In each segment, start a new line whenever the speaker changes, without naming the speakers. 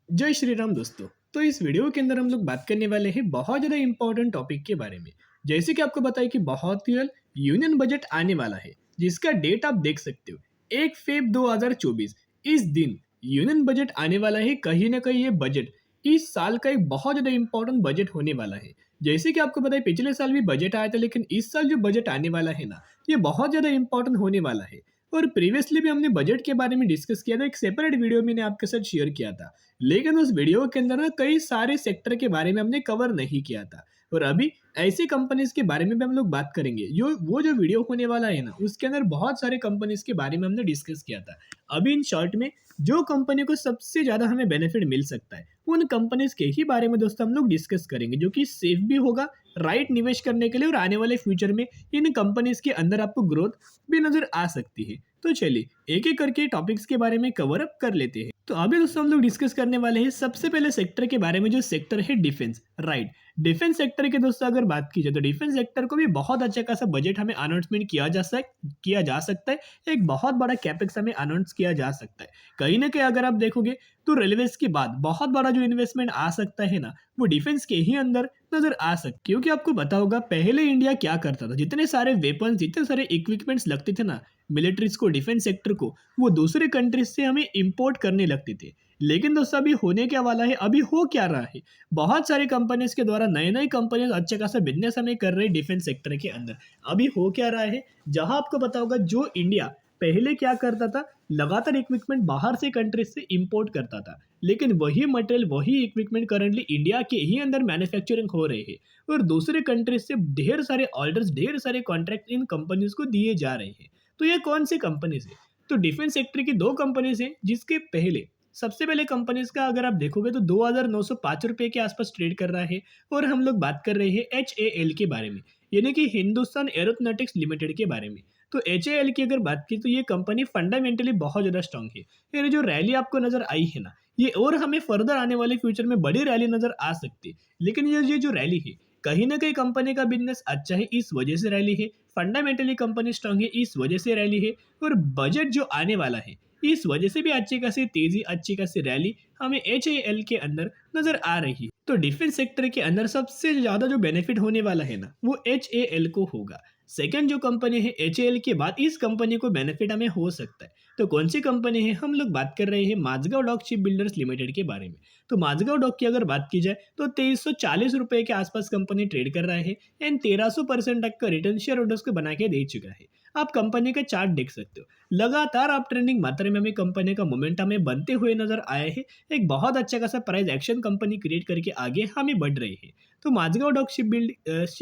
जय श्री राम दोस्तों। तो इस वीडियो के अंदर हम लोग बात करने वाले हैं बहुत ज़्यादा इंपॉर्टेंट टॉपिक के बारे में। जैसे कि आपको बताया कि बहुत ही जल्द यूनियन बजट आने वाला है, जिसका डेट आप देख सकते हो 1 फेब 2024। इस दिन यूनियन बजट आने वाला है। कहीं ना कहीं ये बजट इस साल का एक बहुत ज़्यादा इंपॉर्टेंट बजट होने वाला है। जैसे कि आपको पता है पिछले साल भी बजट आया था, लेकिन इस साल जो बजट आने वाला है ना, ये बहुत ज़्यादा इंपॉर्टेंट होने वाला है। और प्रीवियसली भी हमने बजट के बारे में डिस्कस किया था, एक सेपरेट वीडियो मैंने आपके साथ शेयर किया था। लेकिन उस वीडियो के अंदर ना कई सारे सेक्टर के बारे में हमने कवर नहीं किया था। और अभी ऐसी कंपनीज के बारे में भी हम लोग बात करेंगे। जो वीडियो होने वाला है ना, उसके अंदर बहुत सारे कंपनीज के बारे में हमने डिस्कस किया था। अभी इन शॉर्ट में जो कंपनी को सबसे ज्यादा हमें बेनिफिट मिल सकता है, उन कंपनीज के ही बारे में दोस्तों हम लोग डिस्कस करेंगे, जो कि सेफ भी होगा राइट निवेश करने के लिए, और आने वाले फ्यूचर में इन कंपनीज के अंदर आपको ग्रोथ भी नजर आ सकती है। तो चलिए एक एक करके टॉपिक्स के बारे में कवर अप कर लेते हैं। तो अभी दोस्तों हम लोग डिस्कस करने वाले हैं सबसे पहले सेक्टर के बारे में, जो सेक्टर है डिफेंस। राइट, डिफेंस सेक्टर के दोस्तों अगर बात की जाए तो डिफेंस सेक्टर को भी बहुत अच्छा खासा बजट हमें अनाउंसमेंट किया जा सकता है। एक बहुत बड़ा कैपेक्स हमें अनाउंस किया जा सकता है। कहीं ना कहीं अगर आप देखोगे तो रेलवेज के बाद बहुत बड़ा जो इन्वेस्टमेंट आ सकता है ना, वो डिफेंस के ही अंदर नजर आ सकती। क्योंकि आपको पता होगा पहले इंडिया क्या करता था, जितने सारे वेपन्स जितने सारे इक्विपमेंट्स लगते थे ना मिलिट्रीज को, डिफेंस सेक्टर को, वो दूसरे कंट्रीज से हमें इंपोर्ट करने लगते थे। लेकिन दोस्तों अभी होने क्या वाला है, अभी हो क्या रहा है, बहुत सारे कंपनीज के द्वारा नए नए कंपनीज अच्छे खासा बिजनेस हमें कर रहे हैं डिफेंस सेक्टर के अंदर। अभी हो क्या रहा है, जहां आपको पता होगा जो इंडिया पहले क्या करता था, लगातार इक्विपमेंट बाहर से कंट्रीज से इंपोर्ट करता था, लेकिन वही मटेरियल वही इक्विपमेंट करंटली इंडिया के ही अंदर मैन्युफैक्चरिंग हो रहे हैं। और दूसरे कंट्रीज से ढेर सारे ऑर्डर्स, ढेर सारे कॉन्ट्रैक्ट इन कंपनीज को दिए जा रहे हैं। तो ये कौन सी कंपनीज है? तो डिफेंस सेक्टर की दो कंपनीज हैं, जिसके पहले सबसे पहले कंपनीज का अगर आप देखोगे तो 2,905 रुपए के आसपास ट्रेड कर रहा है। और हम लोग बात कर रहे हैं HAL के बारे में, यानी कि हिंदुस्तान एरोनॉटिक्स लिमिटेड के बारे में। तो HAL की अगर बात की तो ये कंपनी फंडामेंटली बहुत ज़्यादा स्ट्रांग है। ये जो रैली आपको नजर आई है ना, ये और हमें फर्दर आने वाले फ्यूचर में बड़ी रैली नजर आ सकती है। लेकिन ये जो रैली है, कहीं ना कहीं कंपनी का बिजनेस अच्छा है इस वजह से रैली है, फंडामेंटली कंपनी स्ट्रांग है इस वजह से रैली है, और बजट जो आने वाला है इस वजह से भी अच्छी खासी तेजी, अच्छी खासी रैली हमें HAL के अंदर नजर आ रही है। तो डिफेंस सेक्टर के अंदर सबसे ज्यादा जो बेनिफिट होने वाला है ना, वो HAL को होगा। सेकंड जो कंपनी है HAL के बाद इस कंपनी को बेनिफिट हमें हो सकता है। तो कौन सी कंपनी है, हम लोग बात कर रहे हैं Mazagon dock ship builders limited के बारे में। तो माझगांव डॉक की अगर बात की जाए तो 2340 रुपए के आसपास कंपनी ट्रेड कर रहा है, एंड 1300% तक का रिटर्न शेयर होल्डर्स को बना के दे चुका है। आप कंपनी का चार्ट देख सकते हो, लगातार आप ट्रेंडिंग मात्रा में हमें कंपनी का मोमेंटम में बनते हुए नजर आए हैं। एक बहुत अच्छा खासा प्राइस एक्शन कंपनी क्रिएट करके आगे हमें बढ़ रही है। तो माझगांव डॉक शिप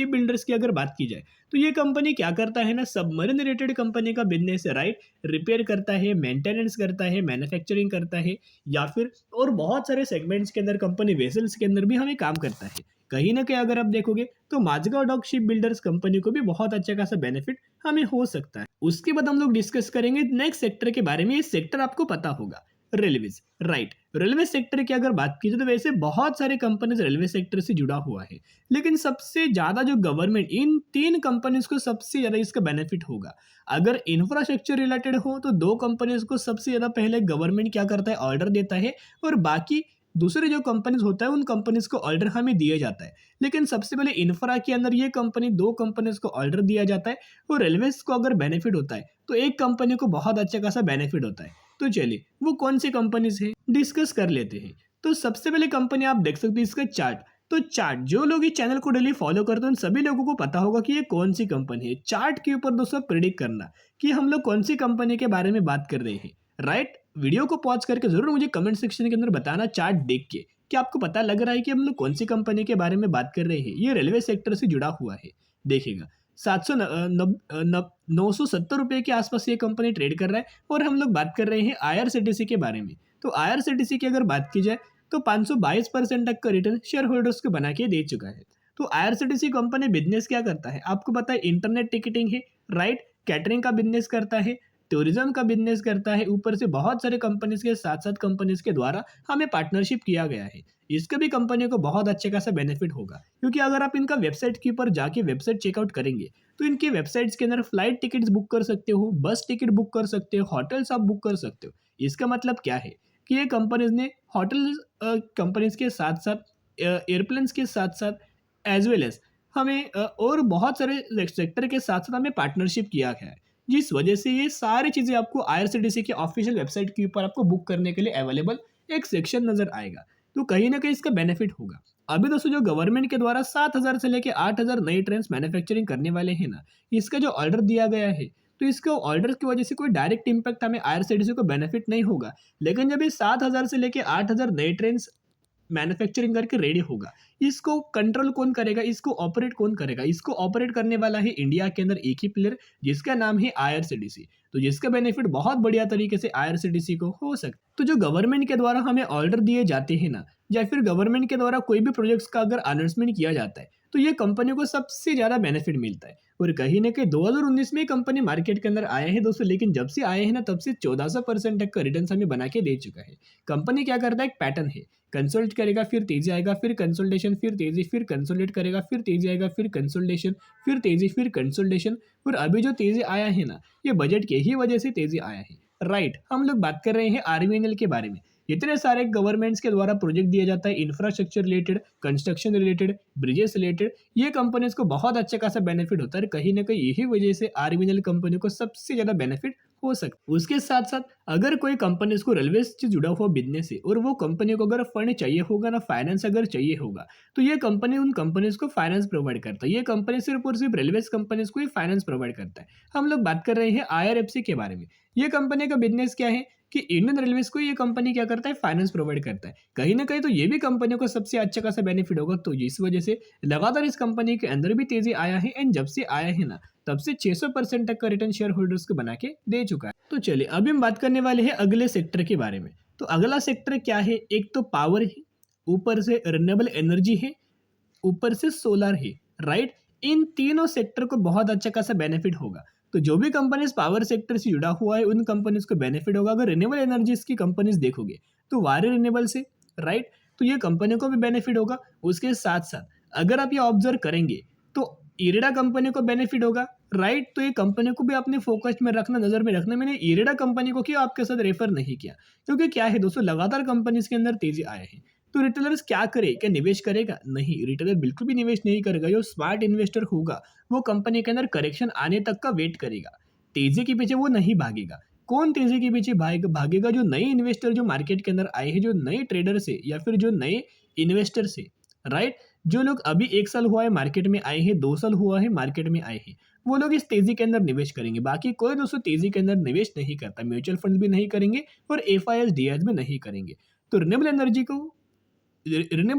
बिल्डर्स की अगर बात की जाए तो ये कंपनी क्या करता है ना, सबमरीन रिलेटेड कंपनी का बिजनेस है। राइट, रिपेयर करता है, मेंटेनेंस करता है, मैन्युफैक्चरिंग करता है, या फिर और बहुत सारे सेगमेंट्स के अंदर कंपनी वेसल्स के अंदर भी हमें काम करता है। कहीं ना कहीं अगर आप देखोगे तो Mazagon dock ship builders company को भी बहुत अच्छा खासा बेनिफिट हमें हो सकता है। उसके बाद हम लोग डिस्कस करेंगे नेक्स्ट सेक्टर के बारे में। ये सेक्टर आपको पता होगा, रेलवेज। राइट, रेलवे सेक्टर की अगर बात की जाए तो वैसे बहुत सारे कंपनीज रेलवे सेक्टर से जुड़ा हुआ है, लेकिन सबसे ज्यादा जो गवर्नमेंट इन तीन कंपनीज को सबसे ज्यादा इसका बेनिफिट होगा। अगर इंफ्रास्ट्रक्चर रिलेटेड हो तो दो कंपनीज को सबसे ज्यादा पहले गवर्नमेंट क्या करता है, ऑर्डर देता है, और बाकी दूसरे जो कंपनीज होता है उन कंपनीज को ऑर्डर हमें दिया जाता है। लेकिन सबसे पहले इंफ्रा के अंदर ये कंपनी, दो कंपनीज को ऑर्डर दिया जाता है। और रेलवेज को अगर बेनिफिट होता है तो एक कंपनी को बहुत अच्छा खासा बेनिफिट होता है। तो चलिए वो कौन सी कंपनीज है डिस्कस कर लेते हैं। तो सबसे पहले कंपनी आप देख सकते हो इसका चार्ट। तो चार्ट, जो लोग इस चैनल को डेली फॉलो करते हैं उन सभी लोगों को पता होगा कि ये कौन सी कंपनी है। चार्ट के ऊपर दोस्तों प्रिडिक्ट करना कि हम लोग कौन सी कंपनी के बारे में बात कर रहे हैं। राइट, वीडियो को पॉज करके जरूर मुझे कमेंट सेक्शन के अंदर बताना चार्ट देख के कि आपको पता लग रहा है कि हम लोग कौन सी कंपनी के बारे में बात कर रहे हैं। ये रेलवे सेक्टर से जुड़ा हुआ है। देखिएगा 970 रुपए के आसपास ये कंपनी ट्रेड कर रहा है। और हम लोग बात कर रहे हैं IRCTC के बारे में। तो IRCTC की अगर बात की जाए तो 522% तक का रिटर्न शेयर होल्डर्स को बना के दे चुका है। तो IRCTC कंपनी बिजनेस क्या करता है, आपको पता है इंटरनेट टिकटिंग है। राइट, कैटरिंग का बिजनेस करता है, टूरिज्म का बिजनेस करता है, ऊपर से बहुत सारे कंपनीज के साथ साथ कंपनीज के द्वारा हमें पार्टनरशिप किया गया है। इसका भी कंपनी को बहुत अच्छे खासा बेनिफिट होगा, क्योंकि अगर आप इनका वेबसाइट के ऊपर जाके वेबसाइट चेकआउट करेंगे तो इनकी वेबसाइट्स के अंदर फ्लाइट टिकट्स बुक कर सकते हो, बस टिकट बुक कर सकते हो, होटल्स आप बुक कर सकते हो। इसका मतलब क्या है कि ये कंपनीज ने होटल कंपनीज के साथ साथ एयरप्लेन्स के साथ साथ एज वेल एज हमें और बहुत सारे सेक्टर के साथ साथ हमें पार्टनरशिप किया गया है, जिस वजह से ये सारी चीज़ें आपको आईआरसीटीसी के ऑफिशियल वेबसाइट के ऊपर आपको बुक करने के लिए अवेलेबल एक सेक्शन नज़र आएगा। तो कहीं ना कहीं इसका बेनिफिट होगा। अभी दोस्तों जो गवर्नमेंट के द्वारा 7,000 से लेकर 8,000 नई ट्रेन मैन्युफैक्चरिंग करने वाले हैं ना, इसका जो ऑर्डर दिया गया है, तो इसके ऑर्डर की वजह से कोई डायरेक्ट इम्पैक्ट हमें आईआरसीटीसी को बेनिफिट नहीं होगा। लेकिन जब ये 7,000 से लेकर 8,000 नई ट्रेन मैन्युफैक्चरिंग करके रेडी होगा, इसको कंट्रोल कौन करेगा, इसको ऑपरेट कौन करेगा? इसको ऑपरेट करने वाला है इंडिया के अंदर एक ही प्लेयर, जिसका नाम है आईआरसीटीसी। तो जिसका बेनिफिट बहुत बढ़िया तरीके से आईआरसीटीसी को हो सकता है। तो जो गवर्नमेंट के द्वारा हमें ऑर्डर दिए जाते हैं ना, या फिर गवर्नमेंट के द्वारा कोई भी प्रोजेक्ट्स का अगर अनाउंसमेंट किया जाता है, तो ये कंपनियों को सबसे ज़्यादा बेनिफिट मिलता है। और कहीं ना कहीं 2019 में कंपनी मार्केट के अंदर आया है दोस्तों, लेकिन जब से आए हैं ना, तब से 1400% तक का रिटर्न हमें बना के दे चुका है। कंपनी क्या करता है, एक पैटर्न है, कंसोल्ट करेगा फिर तेजी आएगा, फिर कंसोल्टेशन, फिर तेजी, फिर कंसोलिडेट करेगा, फिर तेजी आएगा, फिर कंसोल्टेशन, फिर तेजी, फिर कंसोल्टेशन। और अभी जो तेजी आया है ना, ये बजट के ही वजह से तेजी आया है। राइट, हम लोग बात कर रहे हैं आरवीएनएल के बारे में। इतने सारे गवर्नमेंट्स के द्वारा प्रोजेक्ट दिया जाता है, infrastructure related, construction related, bridges related, ये कंपनीज को बहुत अच्छा खासा बेनिफिट होता है। कहीं ना कहीं यही वजह से आरवीएनएल कंपनी को सबसे ज़्यादा बेनिफिट हो सकता है। उसके साथ साथ अगर कोई कंपनी को रेलवे से जुड़ा हुआ बिजनेस है और वो कंपनी को अगर फंड चाहिए होगा ना, फाइनेंस अगर चाहिए होगा, तो ये कंपनी उन कंपनीज को फाइनेंस प्रोवाइड करता है। ये कंपनी सिर्फ और सिर्फ रेलवे कंपनीज को ही फाइनेंस प्रोवाइड करता है। हम लोग बात कर रहे हैं आईआरएफसी के बारे में। ये कंपनी का बिजनेस क्या है कि इंडियन रेलवेज को ये कंपनी क्या करता है, फाइनेंस प्रोवाइड करता है। कहीं ना कहीं तो ये भी कंपनियों को सबसे अच्छा खासा बेनिफिट होगा। तो इस वजह से लगातार इस कंपनी के अंदर भी तेजी आया है, एंड जब से आया है ना, तब से 600% तक का रिटर्न शेयर होल्डर्स को बना के दे चुका है। तो चलिए अभी हम बात करने वाले हैं अगले सेक्टर के बारे में। तो अगला सेक्टर क्या है, एक तो पावर है, ऊपर से रिन्यूएबल एनर्जी है, ऊपर से सोलर है। राइट, इन तीनों सेक्टर को बहुत अच्छा खासा बेनिफिट होगा। तो जो भी कंपनीज पावर सेक्टर से जुड़ा हुआ है, उन कंपनीज को बेनिफिट होगा। अगर रिन्यूएबल एनर्जीज की कंपनीज देखोगे तो वारी रिन्यूएबल से, राइट, तो ये कंपनियों को भी बेनिफिट होगा। उसके साथ साथ अगर आप ये ऑब्जर्व करेंगे तो इरेडा कंपनी को बेनिफिट होगा। राइट, तो ये कंपनी को भी अपने फोकस में रखना, नजर में रखना। मैंने इरेडा कंपनी को क्यों आपके साथ रेफर नहीं किया, क्योंकि क्या है दोस्तों, लगातार कंपनीज के अंदर तेजी आया है। तो रिटेलर्स क्या करे, क्या निवेश करेगा? नहीं, रिटेलर बिल्कुल भी निवेश नहीं करेगा। जो स्मार्ट इन्वेस्टर होगा वो कंपनी के अंदर करेक्शन आने तक का वेट करेगा, तेजी के पीछे वो नहीं भागेगा। कौन तेजी के पीछे भागेगा? जो नए इन्वेस्टर जो मार्केट के अंदर आए हैं, जो नए ट्रेडर से या फिर जो नए इन्वेस्टर से। राइट, जो लोग अभी 1 साल हुआ है मार्केट में आए हैं, 2 साल हुआ है मार्केट में आए हैं, वो लोग इस तेजी के अंदर निवेश करेंगे। बाकी कोई दोस्तों तेजी के अंदर निवेश नहीं करता, म्यूचुअल फंड भी नहीं करेंगे और एफआईएस डीआईएस भी नहीं करेंगे। तो रिन्यूएबल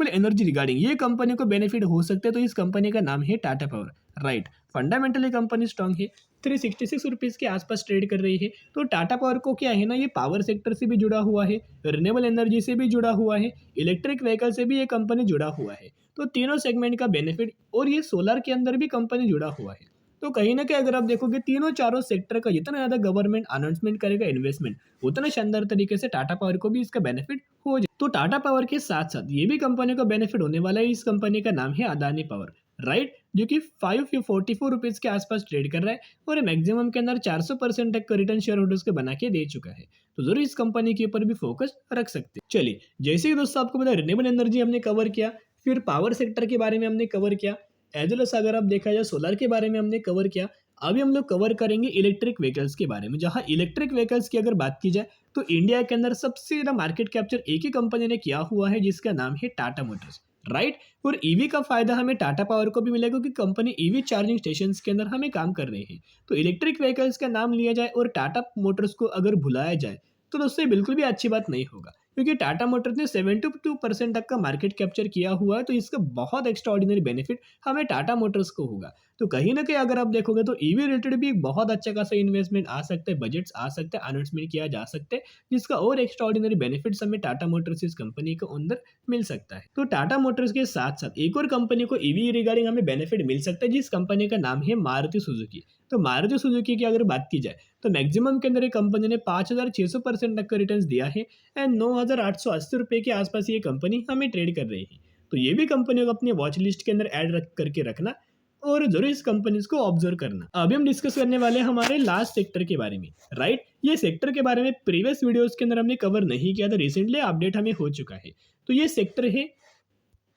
एनर्जी रिगार्डिंग ये कंपनी को बेनिफिट हो सकते हैं। तो इस कंपनी का नाम है Tata power. Right, fundamentally company strong है, 366 रुपीज़ के आसपास ट्रेड कर रही है। तो टाटा पावर को क्या है ना, ये पावर सेक्टर से भी जुड़ा हुआ है, रिन्यूएबल एनर्जी से भी जुड़ा हुआ है, इलेक्ट्रिक व्हीकल से भी ये कंपनी जुड़ा हुआ है। तो तीनों सेगमेंट का बेनिफिट, और ये सोलर के अंदर भी कंपनी जुड़ा हुआ है। तो कहीं ना कहीं अगर आप देखोगे तीनों चारों सेक्टर का जितना ज़्यादा गवर्नमेंट अनाउंसमेंट करेगा इन्वेस्टमेंट, उतना शानदार तरीके से टाटा पावर को भी इसका बेनिफिट हो जाए। तो टाटा पावर के साथ साथ ये भी कंपनी को बेनिफिट होने वाला है। इस कंपनी का नाम है अदानी पावर। राइट, जो कि 544 रुपीज़ के आसपास ट्रेड कर रहा है और मैक्सिमम के अंदर 400% तक का रिटर्न शेयर होल्डर्स को बना के दे चुका है। तो जरूर इस कंपनी के ऊपर भी फोकस रख सकते हैं। चलिए, जैसे ही दोस्तों आपको पता, रिन्यूएबल एनर्जी हमने कवर किया, फिर पावर सेक्टर के बारे में हमने कवर किया, एज वेल एस अगर आप देखा जाए सोलर के बारे में हमने कवर किया। अभी हम लोग कवर करेंगे इलेक्ट्रिक व्हीकल्स के बारे में। जहां इलेक्ट्रिक व्हीकल्स की अगर बात की जाए तो इंडिया के अंदर सबसे ज़्यादा मार्केट कैप्चर एक ही कंपनी ने किया हुआ है, जिसका नाम है टाटा मोटर्स। राइट, और ईवी का फायदा हमें टाटा पावर को भी मिलेगा, क्योंकि कंपनी ईवी चार्जिंग स्टेशन के अंदर हमें काम कर रही है। तो इलेक्ट्रिक व्हीकल्स का नाम लिया जाए और टाटा मोटर्स को अगर भुलाया जाए तो दोस्तों ये बिल्कुल भी अच्छी बात नहीं होगा, क्योंकि टाटा मोटर्स ने 72% तक का मार्केट कैप्चर किया हुआ है। तो इसका बहुत एक्स्ट्रा ऑर्डिनरी बेनिफिट हमें टाटा मोटर्स को होगा। तो कहीं ना कहीं अगर आप देखोगे तो ईवी रिलेटेड भी एक बहुत अच्छा खासा इन्वेस्टमेंट आ सकता है, बजट्स आ सकते हैं, अनाउंसमेंट किया जा सकता है, जिसका और एक्स्ट्रा ऑर्डिनरी बेनिफिट्स हमें टाटा मोटर्स इस कंपनी के अंदर मिल सकता है। तो टाटा मोटर्स के साथ साथ एक और कंपनी को ईवी रिगार्डिंग हमें बेनिफिट मिल सकता है, जिस कंपनी का नाम है मारुति सुजुकी। तो मारुति सुजुकी की अगर बात की जाए तो मैक्सिमम के अंदर ये कंपनी ने 5,600% तक का रिटर्न दिया है, एंड 9,880 रुपये के आसपास ये कंपनी हमें ट्रेड कर रही है। तो ये भी कंपनी को अपनी वॉच लिस्ट के अंदर ऐड करके रखना। और जरूर इस कंपनीज को ऑब्जर्व करना। अभी हम डिस्कस करने वाले हैं हमारे लास्ट सेक्टर के बारे में, राइट। ये सेक्टर के बारे में प्रीवियस वीडियोस के अंदर हमने कवर नहीं किया था, रिसेंटली अपडेट हमें हो चुका है। तो ये सेक्टर है,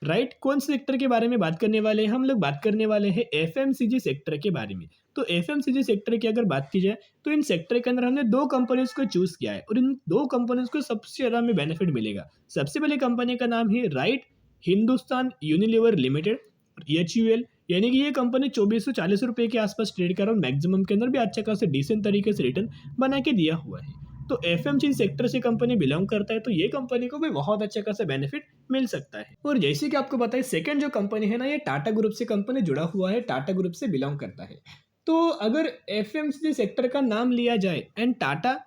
राइट। कौन से सेक्टर के बारे में बात करने वाले हैं? हम लोग बात करने वाले हैं एफएमसीजी सेक्टर के बारे में। तो एफएमसीजी सेक्टर की अगर बात की जाए तो इन सेक्टर के अंदर हमने दो कंपनीज को चूज किया है और इन दो कंपनीज को सबसे ज्यादा हमें बेनिफिट मिलेगा। सबसे पहले कंपनी का नाम है right Hindustan Unilever limited, HUL। यानी कि ये कंपनी 2440 रुपए के आसपास ट्रेड कर रहा है और मैक्सिमम के अंदर भी अच्छा खासा डिसेंट तरीके से रिटर्न बना के दिया हुआ है। तो एफएमसीजी सेक्टर से कंपनी बिलोंग करता है, तो ये कंपनी को भी बहुत अच्छा खासा बेनिफिट मिल सकता है। और जैसे कि आपको बताइए, सेकंड जो कंपनी है ना, ये टाटा ग्रुप से कंपनी जुड़ा हुआ है, टाटा ग्रुप से बिलोंग करता है। तो अगर एफएमसीजी सेक्टर का नाम लिया जाए एंड टाटा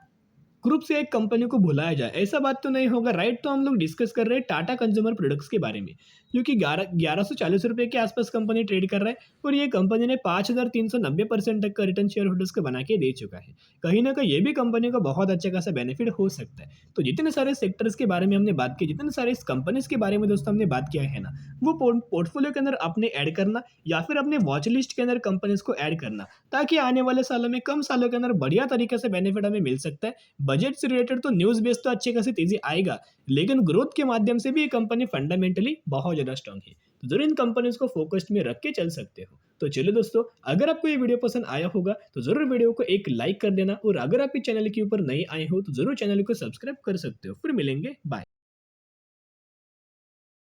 ग्रुप से एक कंपनी को बुलाया जाए, ऐसा बात तो नहीं होगा, राइट। तो हम लोग डिस्कस कर रहे हैं टाटा कंज्यूमर प्रोडक्ट्स के बारे में, जो कि 1140 रुपए के आसपास कंपनी ट्रेड कर रहा है और ये कंपनी ने 5390% तक का रिटर्न शेयर होल्डर्स को बना के दे चुका है। कहीं ना कहीं ये भी कंपनी को बहुत अच्छा खासा बेनिफिट हो सकता है। तो जितने सारे सेक्टर्स के बारे में हमने बात की, जितने सारे कंपनीज के बारे में दोस्तों हमने बात किया है ना, वो पोर्टफोलियो के अंदर अपने ऐड करना या फिर अपने वॉच लिस्ट के अंदर कंपनीज को ऐड करना, ताकि आने वाले सालों में, कम सालों के अंदर बढ़िया तरीके से बेनिफिट हमें मिल सकता है। बजट से रिलेटेड तो न्यूज बेस तो अच्छे खासी तेजी आएगा, लेकिन ग्रोथ के माध्यम से भी ये कंपनी फंडामेंटली बहुत ज्यादा स्ट्रांग है। तो जरूर इन कंपनीज को फोकस्ड में रख के चल सकते हो। तो चलो दोस्तों, अगर आपको ये वीडियो पसंद आया होगा तो जरूर वीडियो को एक लाइक कर देना, और अगर आप इस चैनल के ऊपर नए आए हो तो जरूर चैनल को सब्सक्राइब कर सकते हो। फिर मिलेंगे, बाय।